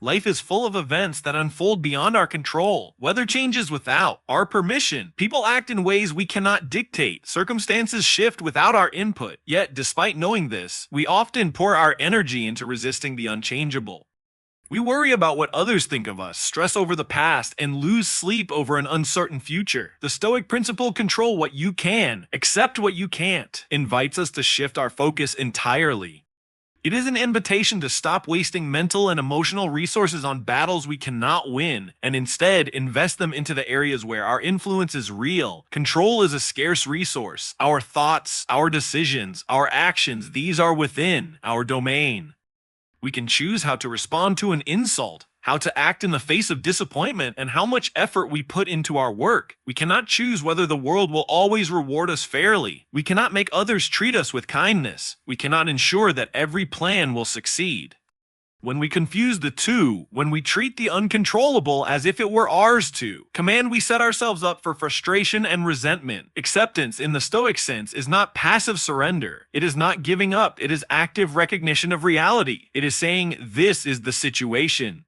Life is full of events that unfold beyond our control. Weather changes without our permission. People act in ways we cannot dictate. Circumstances shift without our input. Yet, despite knowing this, we often pour our energy into resisting the unchangeable. We worry about what others think of us, stress over the past, and lose sleep over an uncertain future. The Stoic principle, control what you can, accept what you can't, invites us to shift our focus entirely. It is an invitation to stop wasting mental and emotional resources on battles we cannot win, and instead invest them into the areas where our influence is real. Control is a scarce resource. Our thoughts, our decisions, our actions, these are within our domain. We can choose how to respond to an insult, how to act in the face of disappointment, and how much effort we put into our work. We cannot choose whether the world will always reward us fairly. We cannot make others treat us with kindness. We cannot ensure that every plan will succeed. When we confuse the two, when we treat the uncontrollable as if it were ours to command, we set ourselves up for frustration and resentment. Acceptance in the Stoic sense is not passive surrender. It is not giving up. It is active recognition of reality. It is saying, this is the situation.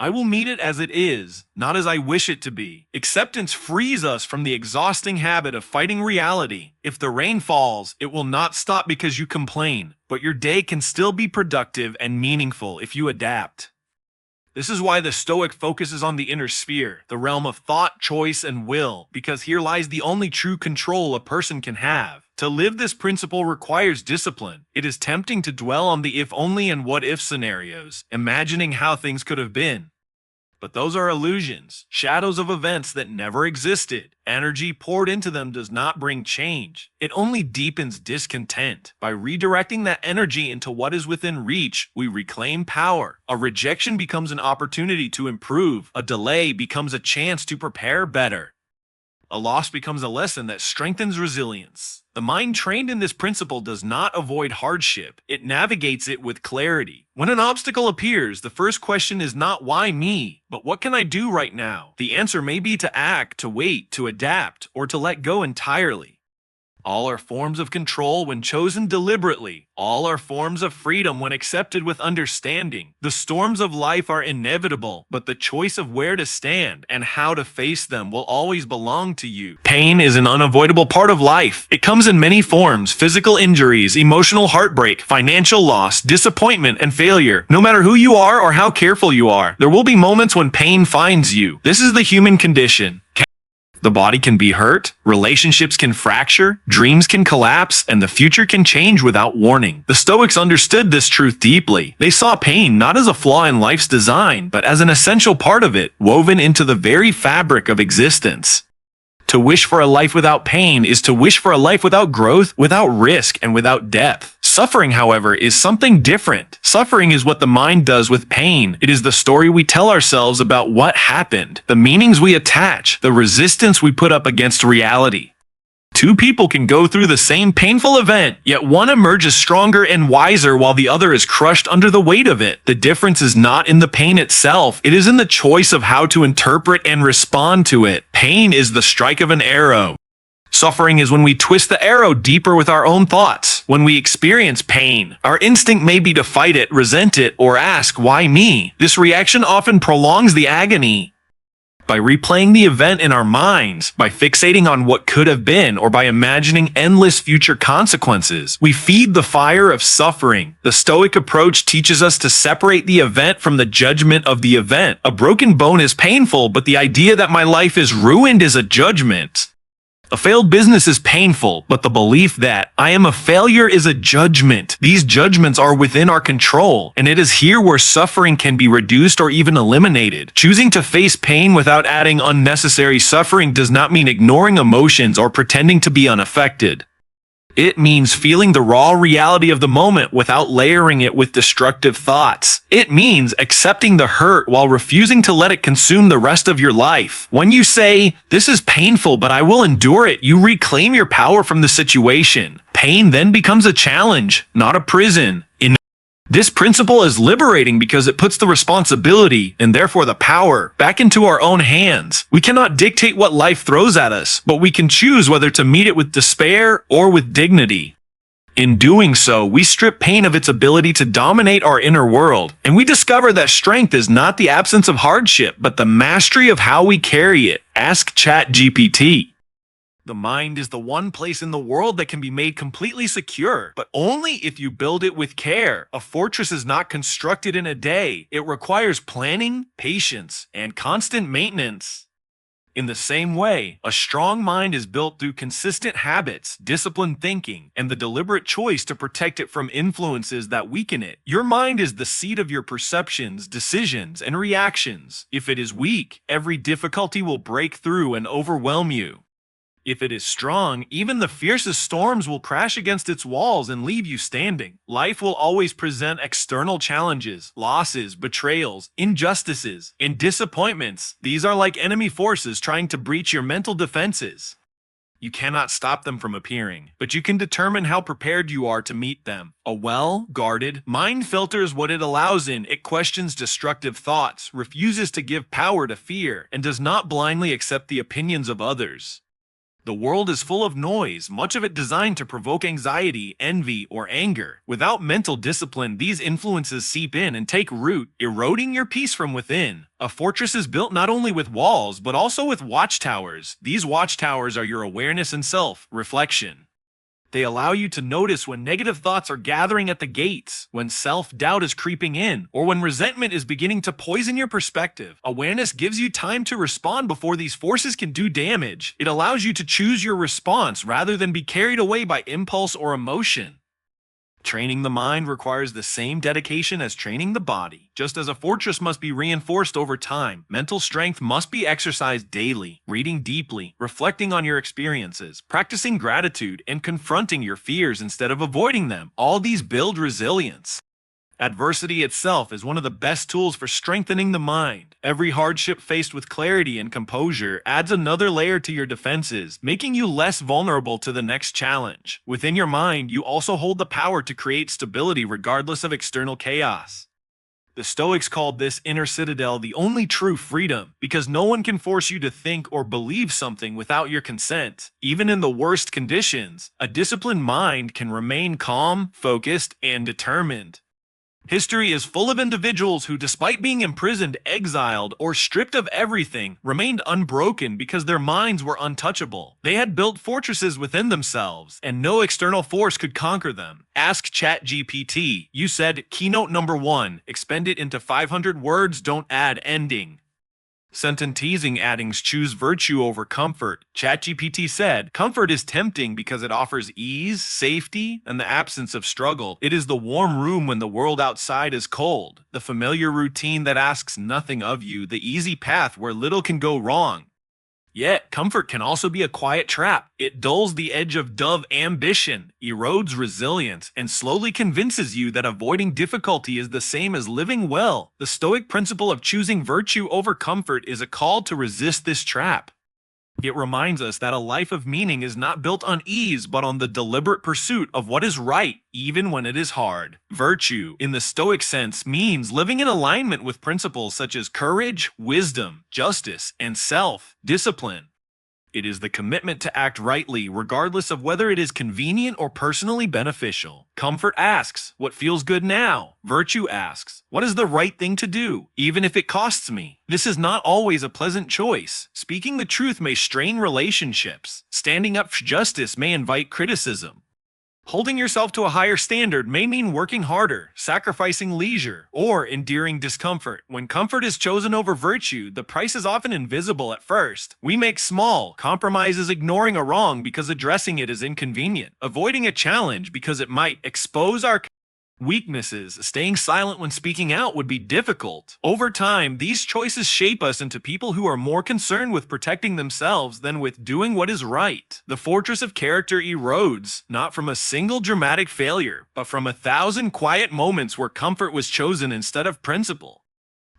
I will meet it as it is, not as I wish it to be. Acceptance frees us from the exhausting habit of fighting reality. If the rain falls, it will not stop because you complain, but your day can still be productive and meaningful if you adapt. This is why the Stoic focuses on the inner sphere, the realm of thought, choice, and will, because here lies the only true control a person can have. To live this principle requires discipline. It is tempting to dwell on the if-only and what-if scenarios, imagining how things could have been. But those are illusions, shadows of events that never existed. Energy poured into them does not bring change. It only deepens discontent. By redirecting that energy into what is within reach, we reclaim power. A rejection becomes an opportunity to improve. A delay becomes a chance to prepare better. A loss becomes a lesson that strengthens resilience. The mind trained in this principle does not avoid hardship, it navigates it with clarity. When an obstacle appears, the first question is not why me, but what can I do right now? The answer may be to act, to wait, to adapt, or to let go entirely. All are forms of control when chosen deliberately. All are forms of freedom when accepted with understanding. The storms of life are inevitable, but the choice of where to stand and how to face them will always belong to you. Pain is an unavoidable part of life. It comes in many forms: physical injuries, emotional heartbreak, financial loss, disappointment, and failure. No matter who you are or how careful you are, there will be moments when pain finds you. This is the human condition. The body can be hurt, relationships can fracture, dreams can collapse, and the future can change without warning. The Stoics understood this truth deeply. They saw pain not as a flaw in life's design, but as an essential part of it, woven into the very fabric of existence. To wish for a life without pain is to wish for a life without growth, without risk, and without depth. Suffering, however, is something different. Suffering is what the mind does with pain. It is the story we tell ourselves about what happened, the meanings we attach, the resistance we put up against reality. Two people can go through the same painful event, yet one emerges stronger and wiser while the other is crushed under the weight of it. The difference is not in the pain itself, it is in the choice of how to interpret and respond to it. Pain is the strike of an arrow. Suffering is when we twist the arrow deeper with our own thoughts. When we experience pain, our instinct may be to fight it, resent it, or ask, why me? This reaction often prolongs the agony. By replaying the event in our minds, by fixating on what could have been, or by imagining endless future consequences, we feed the fire of suffering. The Stoic approach teaches us to separate the event from the judgment of the event. A broken bone is painful, but the idea that my life is ruined is a judgment. A failed business is painful, but the belief that I am a failure is a judgment. These judgments are within our control, and it is here where suffering can be reduced or even eliminated. Choosing to face pain without adding unnecessary suffering does not mean ignoring emotions or pretending to be unaffected. It means feeling the raw reality of the moment without layering it with destructive thoughts. It means accepting the hurt while refusing to let it consume the rest of your life. When you say, "This is painful, but I will endure it," you reclaim your power from the situation. Pain then becomes a challenge, not a prison. This principle is liberating because it puts the responsibility, and therefore the power, back into our own hands. We cannot dictate what life throws at us, but we can choose whether to meet it with despair or with dignity. In doing so, we strip pain of its ability to dominate our inner world, and we discover that strength is not the absence of hardship, but the mastery of how we carry it. Ask ChatGPT. The mind is the one place in the world that can be made completely secure, but only if you build it with care. A fortress is not constructed in a day. It requires planning, patience, and constant maintenance. In the same way, a strong mind is built through consistent habits, disciplined thinking, and the deliberate choice to protect it from influences that weaken it. Your mind is the seat of your perceptions, decisions, and reactions. If it is weak, every difficulty will break through and overwhelm you. If it is strong, even the fiercest storms will crash against its walls and leave you standing. Life will always present external challenges, losses, betrayals, injustices, and disappointments. These are like enemy forces trying to breach your mental defenses. You cannot stop them from appearing, but you can determine how prepared you are to meet them. A well-guarded mind filters what it allows in. It questions destructive thoughts, refuses to give power to fear, and does not blindly accept the opinions of others. The world is full of noise, much of it designed to provoke anxiety, envy, or anger. Without mental discipline, these influences seep in and take root, eroding your peace from within. A fortress is built not only with walls, but also with watchtowers. These watchtowers are your awareness and self-reflection. They allow you to notice when negative thoughts are gathering at the gates, when self-doubt is creeping in, or when resentment is beginning to poison your perspective. Awareness gives you time to respond before these forces can do damage. It allows you to choose your response rather than be carried away by impulse or emotion. Training the mind requires the same dedication as training the body. Just as a fortress must be reinforced over time, mental strength must be exercised daily, reading deeply, reflecting on your experiences, practicing gratitude, and confronting your fears instead of avoiding them. All these build resilience. Adversity itself is one of the best tools for strengthening the mind. Every hardship faced with clarity and composure adds another layer to your defenses, making you less vulnerable to the next challenge. Within your mind, you also hold the power to create stability regardless of external chaos. The Stoics called this inner citadel the only true freedom, because no one can force you to think or believe something without your consent. Even in the worst conditions, a disciplined mind can remain calm, focused, and determined. History is full of individuals who, despite being imprisoned, exiled, or stripped of everything, remained unbroken because their minds were untouchable. They had built fortresses within themselves, and no external force could conquer them. Ask ChatGPT. You said, keynote number 1, expend it into 500 words, don't add ending. Sentence teasing addings choose virtue over comfort. ChatGPT said, comfort is tempting because it offers ease, safety, and the absence of struggle. It is the warm room when the world outside is cold, the familiar routine that asks nothing of you, the easy path where little can go wrong. Yet, comfort can also be a quiet trap. It dulls the edge of ambition, erodes resilience, and slowly convinces you that avoiding difficulty is the same as living well. The Stoic principle of choosing virtue over comfort is a call to resist this trap. It reminds us that a life of meaning is not built on ease, but on the deliberate pursuit of what is right, even when it is hard. Virtue, in the Stoic sense, means living in alignment with principles such as courage, wisdom, justice, and self-discipline. It is the commitment to act rightly, regardless of whether it is convenient or personally beneficial. Comfort asks, what feels good now? Virtue asks, what is the right thing to do, even if it costs me? This is not always a pleasant choice. Speaking the truth may strain relationships. Standing up for justice may invite criticism. Holding yourself to a higher standard may mean working harder, sacrificing leisure, or enduring discomfort. When comfort is chosen over virtue, the price is often invisible at first. We make small compromises, ignoring a wrong because addressing it is inconvenient, avoiding a challenge because it might expose our weaknesses. Staying silent when speaking out would be difficult. Over time, these choices shape us into people who are more concerned with protecting themselves than with doing what is right. The fortress of character erodes, not from a single dramatic failure, but from 1,000 quiet moments where comfort was chosen instead of principle.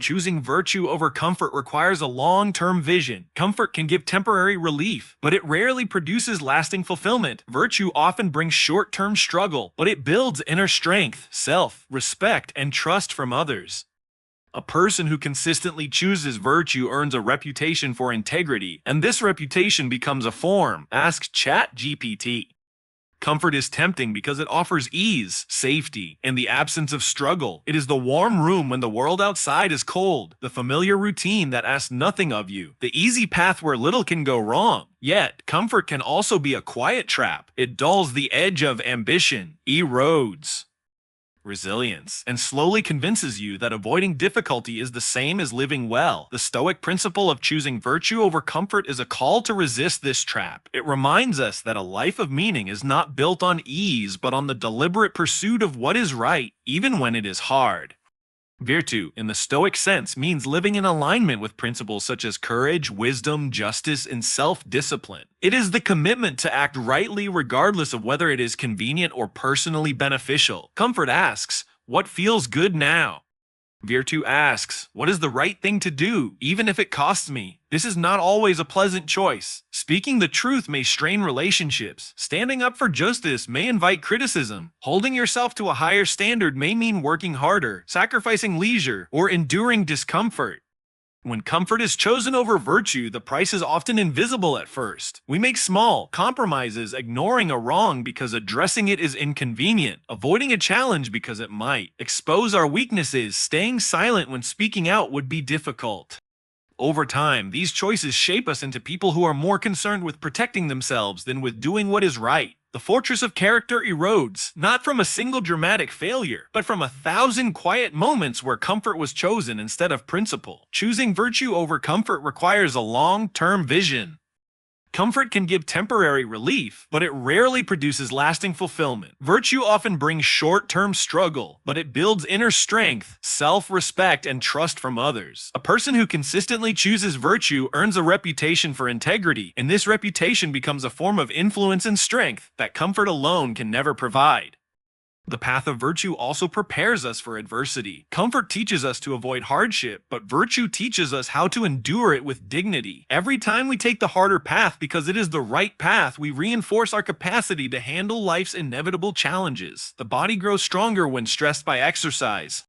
Choosing virtue over comfort requires a long-term vision. Comfort can give temporary relief, but it rarely produces lasting fulfillment. Virtue often brings short-term struggle, but it builds inner strength, self-respect, and trust from others. A person who consistently chooses virtue earns a reputation for integrity, and this reputation becomes a form. Ask ChatGPT. Comfort is tempting because it offers ease, safety, and the absence of struggle. It is the warm room when the world outside is cold, the familiar routine that asks nothing of you, the easy path where little can go wrong. Yet, comfort can also be a quiet trap. It dulls the edge of ambition, erodes resilience, and slowly convinces you that avoiding difficulty is the same as living well. The Stoic principle of choosing virtue over comfort is a call to resist this trap. It reminds us that a life of meaning is not built on ease, but on the deliberate pursuit of what is right, even when it is hard. Virtue, in the Stoic sense, means living in alignment with principles such as courage, wisdom, justice, and self-discipline. It is the commitment to act rightly regardless of whether it is convenient or personally beneficial. Comfort asks, what feels good now? Virtue asks, what is the right thing to do, even if it costs me? This is not always a pleasant choice. Speaking the truth may strain relationships. Standing up for justice may invite criticism. Holding yourself to a higher standard may mean working harder, sacrificing leisure, or enduring discomfort. When comfort is chosen over virtue, the price is often invisible at first. We make small compromises, ignoring a wrong because addressing it is inconvenient, avoiding a challenge because it might expose our weaknesses. Staying silent when speaking out would be difficult. Over time, these choices shape us into people who are more concerned with protecting themselves than with doing what is right. The fortress of character erodes, not from a single dramatic failure, but from 1,000 quiet moments where comfort was chosen instead of principle. Choosing virtue over comfort requires a long-term vision. Comfort can give temporary relief, but it rarely produces lasting fulfillment. Virtue often brings short-term struggle, but it builds inner strength, self-respect, and trust from others. A person who consistently chooses virtue earns a reputation for integrity, and this reputation becomes a form of influence and strength that comfort alone can never provide. The path of virtue also prepares us for adversity. Comfort teaches us to avoid hardship, but virtue teaches us how to endure it with dignity. Every time we take the harder path because it is the right path, we reinforce our capacity to handle life's inevitable challenges. The body grows stronger when stressed by exercise.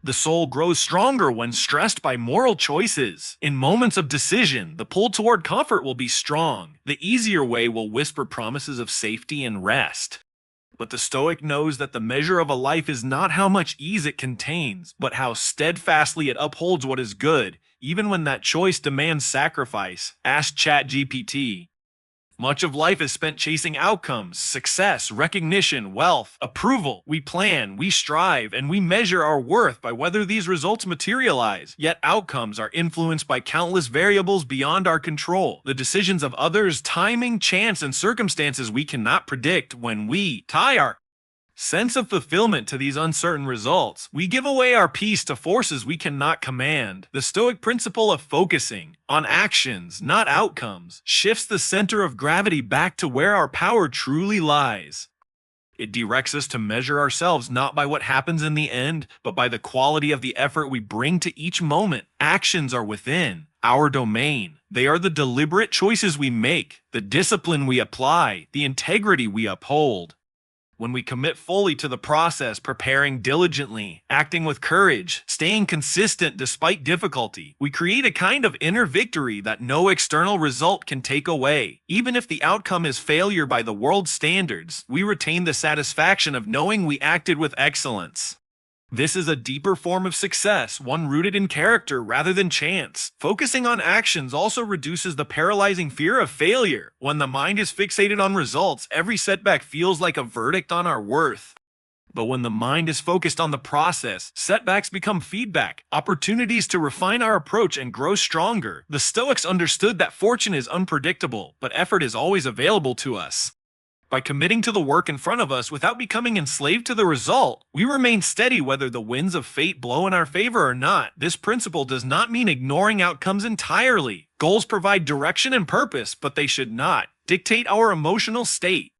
The soul grows stronger when stressed by moral choices. In moments of decision, the pull toward comfort will be strong. The easier way will whisper promises of safety and rest. But the Stoic knows that the measure of a life is not how much ease it contains, but how steadfastly it upholds what is good, even when that choice demands sacrifice. Ask ChatGPT. Much of life is spent chasing outcomes, success, recognition, wealth, approval. We plan, we strive, and we measure our worth by whether these results materialize. Yet outcomes are influenced by countless variables beyond our control. The decisions of others, timing, chance, and circumstances we cannot predict. When we tie our sense of fulfillment to these uncertain results, we give away our peace to forces we cannot command. The Stoic principle of focusing on actions, not outcomes, shifts the center of gravity back to where our power truly lies. It directs us to measure ourselves not by what happens in the end, but by the quality of the effort we bring to each moment. Actions are within our domain. They are the deliberate choices we make, the discipline we apply, the integrity we uphold. When we commit fully to the process, preparing diligently, acting with courage, staying consistent despite difficulty, we create a kind of inner victory that no external result can take away. Even if the outcome is failure by the world's standards, we retain the satisfaction of knowing we acted with excellence. This is a deeper form of success, one rooted in character rather than chance. Focusing on actions also reduces the paralyzing fear of failure. When the mind is fixated on results, every setback feels like a verdict on our worth. But when the mind is focused on the process, setbacks become feedback, opportunities to refine our approach and grow stronger. The Stoics understood that fortune is unpredictable, but effort is always available to us. By committing to the work in front of us without becoming enslaved to the result, we remain steady whether the winds of fate blow in our favor or not. This principle does not mean ignoring outcomes entirely. Goals provide direction and purpose, but they should not dictate our emotional state.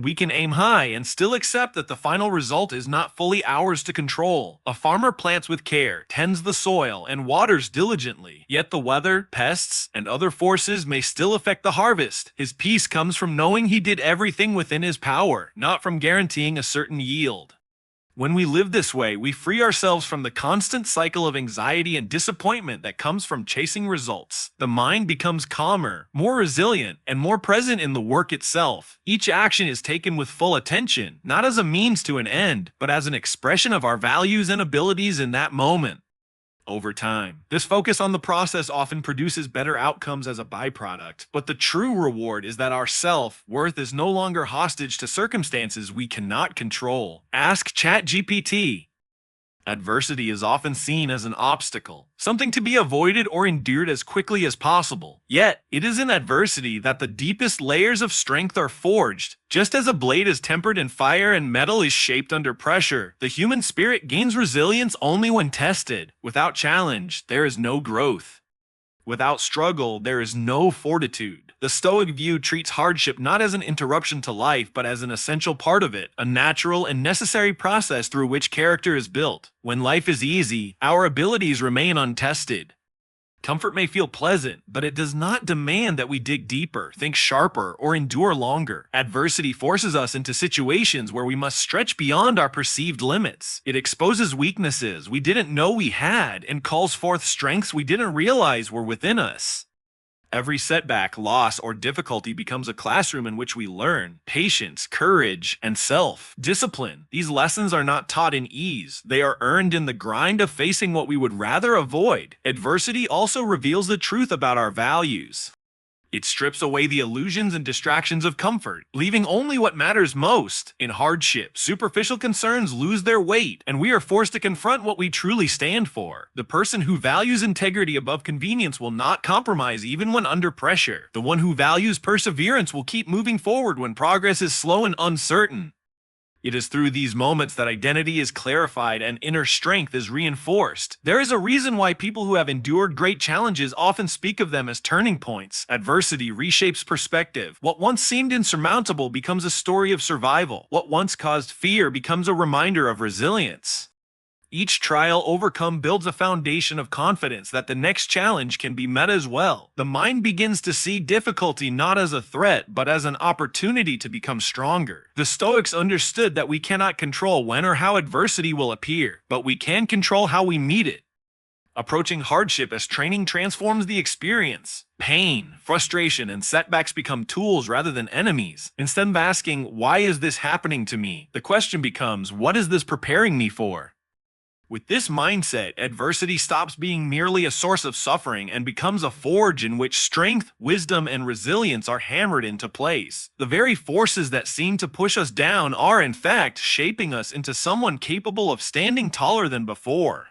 We can aim high and still accept that the final result is not fully ours to control. A farmer plants with care, tends the soil, and waters diligently. Yet the weather, pests, and other forces may still affect the harvest. His peace comes from knowing he did everything within his power, not from guaranteeing a certain yield. When we live this way, we free ourselves from the constant cycle of anxiety and disappointment that comes from chasing results. The mind becomes calmer, more resilient, and more present in the work itself. Each action is taken with full attention, not as a means to an end, but as an expression of our values and abilities in that moment. Over time, this focus on the process often produces better outcomes as a byproduct, but the true reward is that our self-worth is no longer hostage to circumstances we cannot control. Ask ChatGPT. Adversity is often seen as an obstacle, something to be avoided or endured as quickly as possible. Yet, it is in adversity that the deepest layers of strength are forged. Just as a blade is tempered in fire and metal is shaped under pressure, the human spirit gains resilience only when tested. Without challenge, there is no growth. Without struggle, there is no fortitude. The Stoic view treats hardship not as an interruption to life, but as an essential part of it, a natural and necessary process through which character is built. When life is easy, our abilities remain untested. Comfort may feel pleasant, but it does not demand that we dig deeper, think sharper, or endure longer. Adversity forces us into situations where we must stretch beyond our perceived limits. It exposes weaknesses we didn't know we had and calls forth strengths we didn't realize were within us. Every setback, loss, or difficulty becomes a classroom in which we learn patience, courage, and self-discipline. These lessons are not taught in ease. They are earned in the grind of facing what we would rather avoid. Adversity also reveals the truth about our values. It strips away the illusions and distractions of comfort, leaving only what matters most. In hardship, superficial concerns lose their weight, and we are forced to confront what we truly stand for. The person who values integrity above convenience will not compromise even when under pressure. The one who values perseverance will keep moving forward when progress is slow and uncertain. It is through these moments that identity is clarified and inner strength is reinforced. There is a reason why people who have endured great challenges often speak of them as turning points. Adversity reshapes perspective. What once seemed insurmountable becomes a story of survival. What once caused fear becomes a reminder of resilience. Each trial overcome builds a foundation of confidence that the next challenge can be met as well. The mind begins to see difficulty not as a threat, but as an opportunity to become stronger. The Stoics understood that we cannot control when or how adversity will appear, but we can control how we meet it. Approaching hardship as training transforms the experience. Pain, frustration, and setbacks become tools rather than enemies. Instead of asking, "Why is this happening to me?" the question becomes, "What is this preparing me for?" With this mindset, adversity stops being merely a source of suffering and becomes a forge in which strength, wisdom, and resilience are hammered into place. The very forces that seem to push us down are, in fact, shaping us into someone capable of standing taller than before.